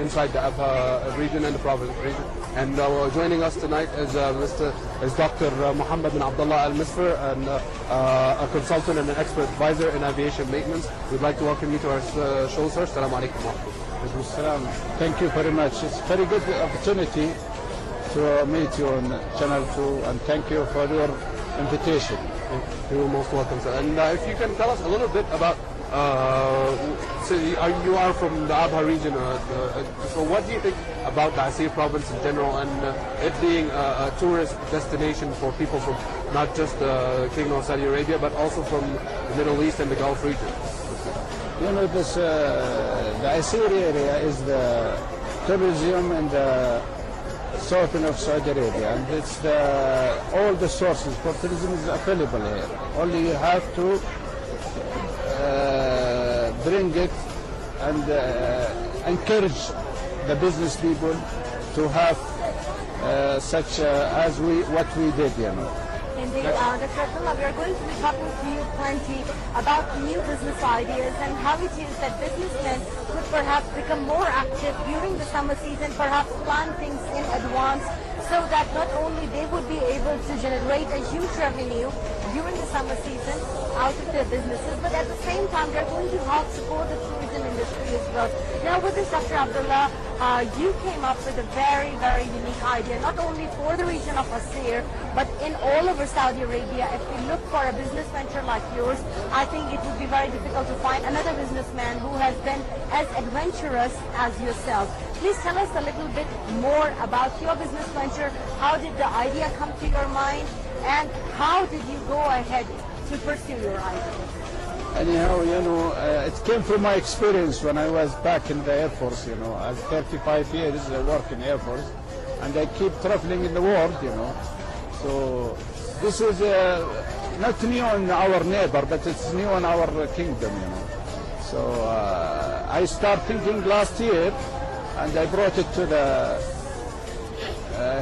inside the Abha region and the province region. And joining us tonight is Dr. Muhammad bin Abdullah Al-Misfer, and a consultant and an expert advisor in aviation maintenance. We'd like to welcome you to our show, sir. Assalamu alaikum wa rahmatullah. Thank you very much. It's a very good opportunity to meet you on Channel 2, and thank you for your invitation. You're most welcome, sir. And if you can tell us a little bit about, so you are from the Abha region, so what do you think about the Asir province in general, and it being a tourist destination for people from not just the Kingdom of Saudi Arabia, but also from the Middle East and the Gulf region? You know, this the Asir area is the tourism and the southern of Saudi Arabia, and it's all the sources for tourism is available here. Only you have to bring it and encourage the business people to have such as what we did, you know. Indeed, Dr. Abdullah, we are going to be talking to you plenty about new business ideas and how it is that businessmen could perhaps become more active during the summer season, perhaps plan things in advance, so that not only they would be able to generate a huge revenue during the summer season out of their businesses, but at the same time they're going to help support the tourism industry as well. Now with this, Dr. Abdullah, you came up with a very, very unique idea, not only for the region of Asir, but in all over Saudi Arabia. If we look for a business venture like yours, I think it would be very difficult to find another businessman who has been as adventurous as yourself. Please tell us a little bit more about your business venture. How did the idea come to your mind, and how did you go ahead to pursue your idea? Anyhow, you know, it came from my experience when I was back in the Air Force, you know. I 35 years I work in Air Force, and I keep traveling in the world, you know. So this is not new in our neighbor, but it's new in our kingdom, you know. So I started thinking last year, and I brought it to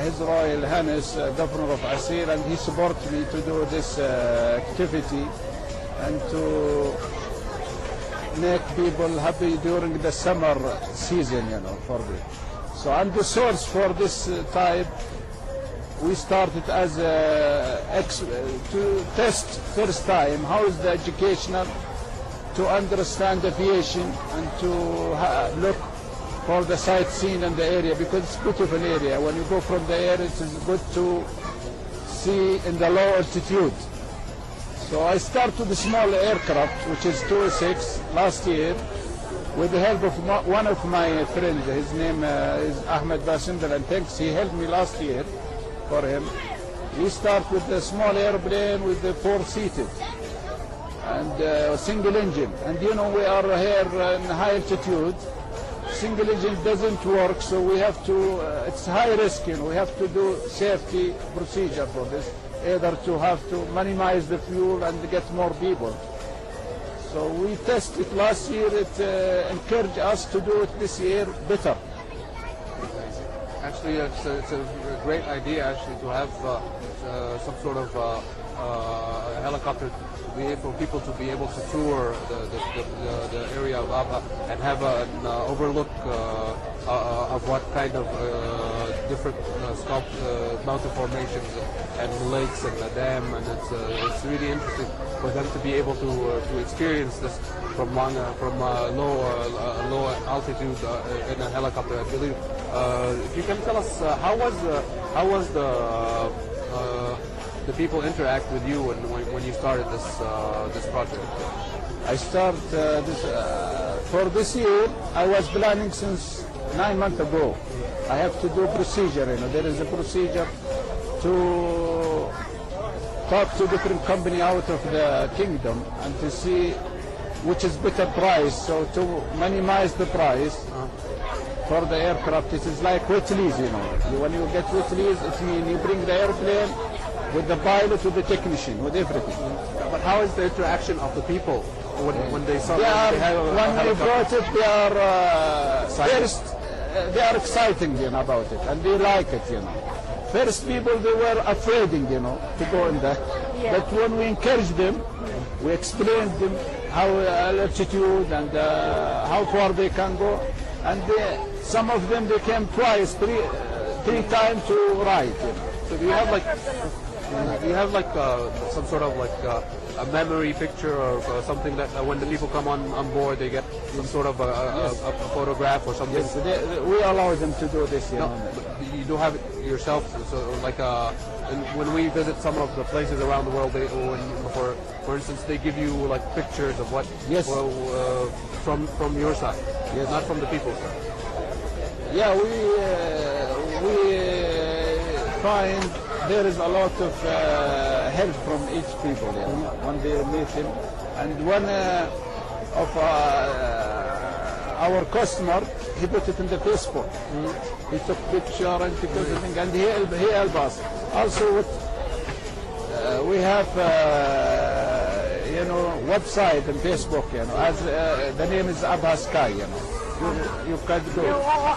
His Royal Highness Governor of Asir, and he supported me to do this activity and to make people happy during the summer season, you know, for this. So I'm the source for this type. We started as to test first time how is the educational to understand aviation and to look for the sightseeing in the area, because it's a beautiful area. When you go from the air, it is good to see in the low altitude. So I started with a small aircraft, which is 206 last year, with the help of one of my friends. His name is Ahmed Basindal, and thanks, he helped me last year for him. We start with a small airplane with the 4-seated and single engine. And you know, we are here in high altitude. Single engine doesn't work, so we have to, it's high risk, you know, we have to do safety procedure for this, either to have to minimize the fuel and get more people. So we tested last year, it encouraged us to do it this year better. Actually, it's a great idea actually to have some sort of helicopter for people to be able to tour the area of Abha and have an overlook of what kind of different mountain formations and lakes and a dam, and it's really interesting for them to be able to experience this from low altitude in a helicopter, I believe. If you can tell us how was the people interact with you when you started this project? I started for this year. I was planning since 9 months ago. I have to do procedure. You know, there is a procedure to talk to different company out of the kingdom and to see which is better price. So to minimize the price for the aircraft, it is like wet lease. You know, when you get wet lease, it means you bring the airplane with the pilot, with the technician, with everything. But how is the interaction of the people when they saw when we brought it, they are first, they are exciting, you know, about it, and they like it, you know. First people, they were afraid, you know, to go in there. Yeah. But when we encouraged them, we explained them how altitude and how far they can go, and some of them they came twice, three times to ride. You know. So do you have like some sort of like a memory picture or something that when the people come on board they get some sort of a photograph or something? Yes, we allow them to do this. You know. You do have it yourself, so like and when we visit some of the places around the world, for instance, they give you like pictures of what from your side, not from the people's side. Yeah, we find there is a lot of help from each people when they meet him, and one of our customer, he put it in the Facebook. He took picture and took everything, and he helped us. Also, we have website and Facebook. As the name is Abhasky. You can go.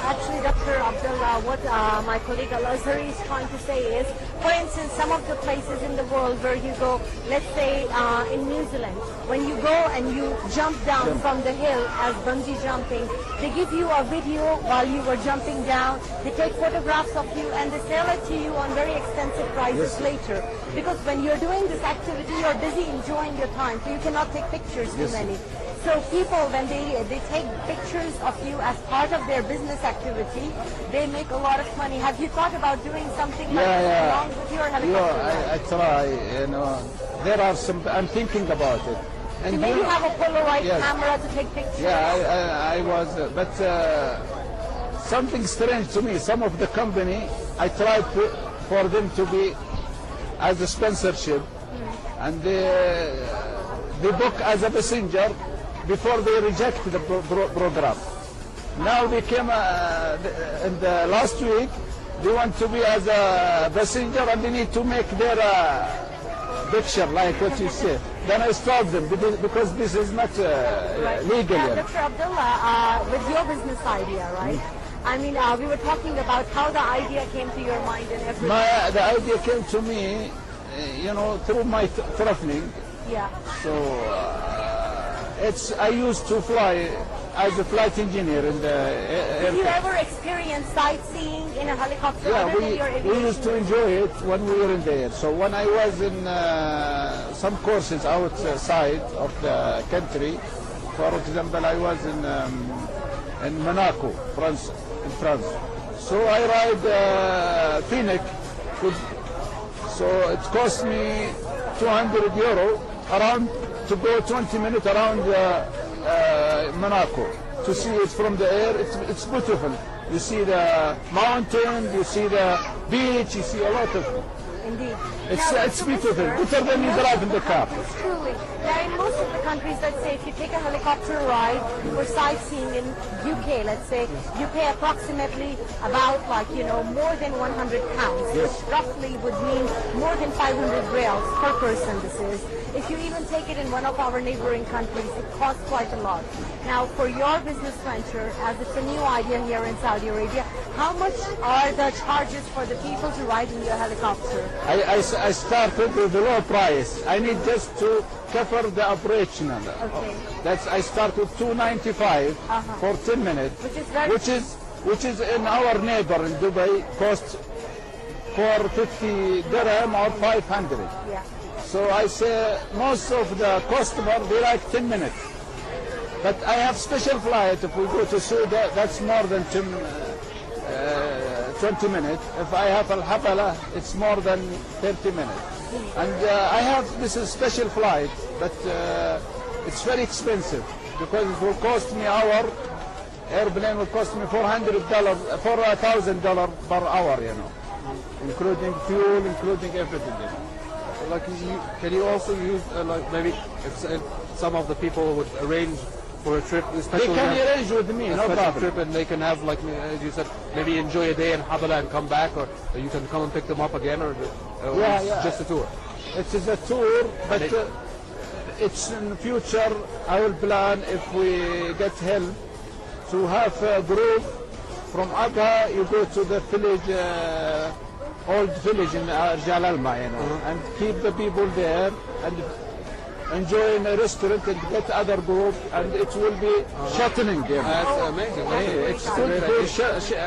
Actually, Dr. Abdullah, what my colleague Al-Azhari is trying to say is, for instance, some of the places in the world where you go, let's say in New Zealand, when you go and you jump down from the hill as bungee jumping, they give you a video while you were jumping down, they take photographs of you and they sell it to you on very expensive prices later. Because when you're doing this activity, you're busy enjoying your time, so you cannot take pictures too many. So people, when they take pictures of you as part of their business activity, they make a lot of money. Have you thought about doing something like this along with your helicopter? I try. There are some. I'm thinking about it. And you maybe have a Polaroid camera to take pictures. Yeah, I was, but something strange to me. Some of the company, I tried for them to be as a sponsorship, and they book as a passenger. Before they rejected the program. Now they came in the last week, they want to be as a passenger and they need to make their picture like what you say. Then I stopped them because this is not legal. Dr. Abdullah, with your business idea, right? I mean, we were talking about how the idea came to your mind and everything. The idea came to me, through my traveling. Yeah. So I used to fly as a flight engineer in the aircraft. Did you ever experience sightseeing in a helicopter? Yeah, we used to enjoy it when we were in the air. So when I was in some courses outside of the country, for example, I was in Monaco, France, in France. So I ride Phoenix. So it cost me €200 around to go 20 minutes around Monaco to see it from the air. It's beautiful. You see the mountain, you see the beach, you see a lot of it. Indeed. It's beautiful, better than you drive in the car. Truly. Now in most of the countries, let's say if you take a helicopter ride for sightseeing in UK, let's say, you pay approximately about more than £100, which roughly would mean more than 500 reals per person this is. If you even take it in one of our neighboring countries, it costs quite a lot. Now, for your business venture, as it's a new idea here in Saudi Arabia, how much are the charges for the people to ride in your helicopter? I started with a low price. I need just to cover the operational. Okay. I start with $295 for 10 minutes, which is in our neighbor in Dubai cost for 50 dirham or 500. Yeah. So I say most of the customer they like 10 minutes. But I have special flight. If we go to Suda, that's more than 20 minutes. If I have Al-Habala, it's more than 30 minutes. And I have this special flight, but it's very expensive because it will cost me airplane will cost me $4,000 per hour, including fuel, including everything. Can you also use maybe if some of the people would arrange for a trip, they can arrange with me, no problem. Trip, and they can have, like as you said, maybe enjoy a day in Habala and come back, or you can come and pick them up again, or just a tour. It is a tour, but it's in the future. I will plan if we get help to have a group from Abha. You go to the village. Old village in Jalalma, and keep the people there and enjoying a restaurant and get other group, and it will be shortening. That's amazing. It's good for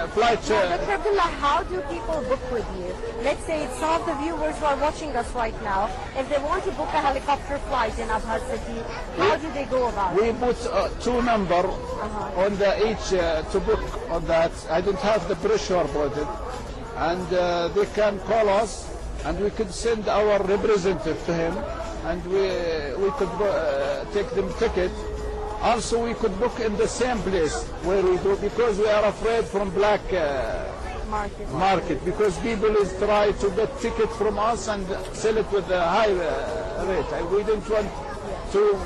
flight. Dr. Abdullah, how do people book with you? Let's say some of the viewers who are watching us right now, if they want to book a helicopter flight in Abha city, how do they go about it? We put two number on the each to book on that. I don't have the brochure about it, and they can call us, and we could send our representative to him, and we could take them ticket. Also, we could book in the same place where we do, because we are afraid from black market, because people is try to get ticket from us and sell it with a high rate. We don't want to.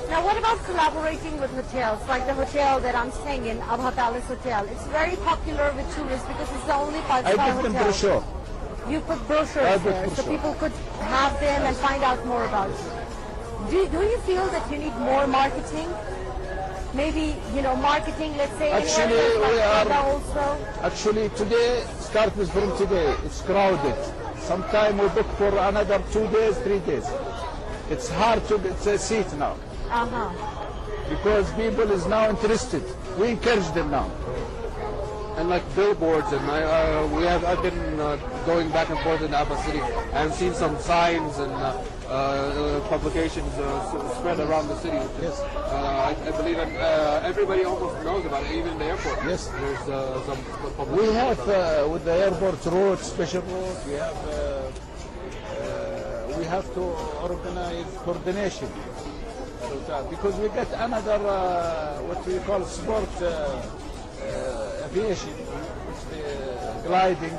Now, what about collaborating with hotels, like the hotel that I'm staying in, Abha Palace Hotel? It's very popular with tourists because it's the only five-star hotel. I give them brochure. You put brochures there, so people could have them and find out more about it. Do you feel that you need more marketing? Maybe, marketing, let's say, actually, Actually, today, starting from today, it's crowded. Sometime we book for another 2 days, 3 days. It's hard to get a seat now. Because people is now interested. We encourage them now. And like billboards, and I've been going back and forth in Abha City and seen some signs and publications spread around the city. Yes. I believe everybody almost knows about it, even in the airport. Yes. There's some publications. We have with the airport road, special road. We have to organize coordination because we get another what we call sport. Aviation, gliding.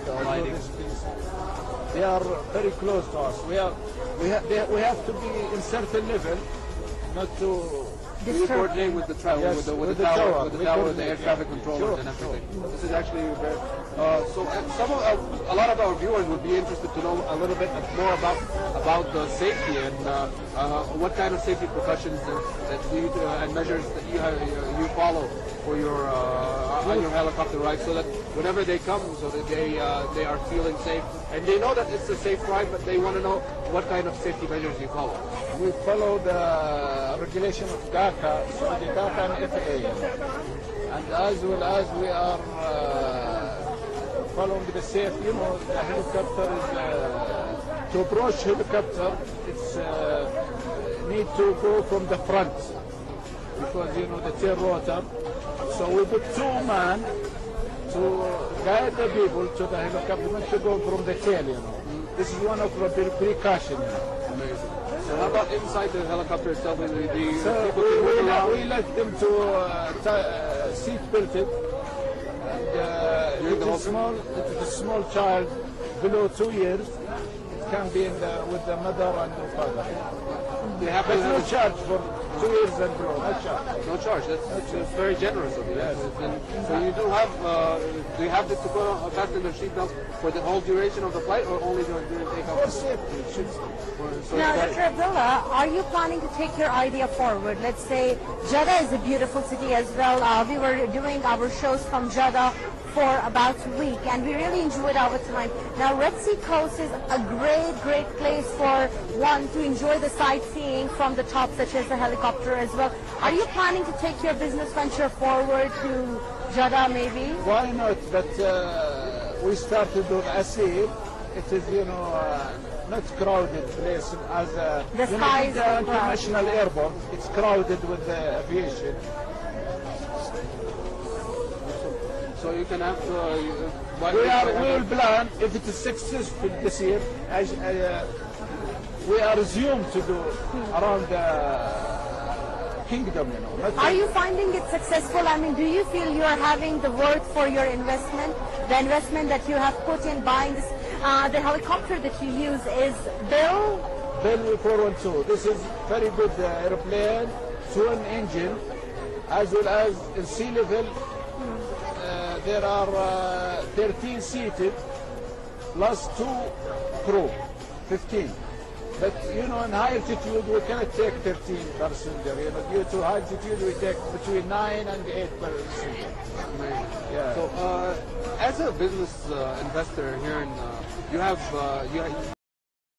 They are very close to us. We have to be in certain level, not to. We coordinate with the travel, yes, with the tower, the air traffic controllers, and everything. This is actually very. So, a lot of our viewers would be interested to know a little bit more about the safety and what kind of safety precautions that you and measures that you follow for your on your helicopter ride, so that whenever they come, so that they are feeling safe and they know that it's a safe ride, but they want to know what kind of safety measures you follow. We follow the regulation of DACA, Saudi DACA and FAA, and as well as we are following the safe. The helicopter is to approach helicopter. It's need to go from the front because the tail rotor. So we put 2 men to guide the people to the helicopter, not to go from the tail. This is one of the precautions. Amazing. So how about inside the helicopter itself? We let them to seat belted. And if it's a small child below 2 years, it can be with the mother and the father. There's no charge for 2 years and below. No charge. No charge. That's very generous of you. Yes. So you do have to put on fasten the seatbelt for the whole duration of the flight, or only during takeoff? For safety, it should be. Now, Dr. Abdullah, are you planning to take your idea forward? Let's say Jeddah is a beautiful city as well. We were doing our shows from Jeddah for about a week, and we really enjoyed our time. Now, Red Sea Coast is a great place for one to enjoy the sightseeing from the top, such as the helicopter as well. Are you planning to take your business venture forward to Jeddah, maybe? Why not? But we started with Asir. It is, not crowded place as the sky is the international airport. It's crowded with the aviation. So you can have to. We will plan if it is successful this year. We are assumed to do around the kingdom. Are you finding it successful? I mean, do you feel you are having the worth for your investment? The investment that you have put in buying this, the helicopter that you use is Bell 412. This is very good airplane, twin engine, as well as in sea level. There are 13 seated plus 2 crew, 15. But in high altitude we cannot take 13 passenger. Due to high altitude we take between 9 and 8 passenger. Yeah. So as a business investor here in, you have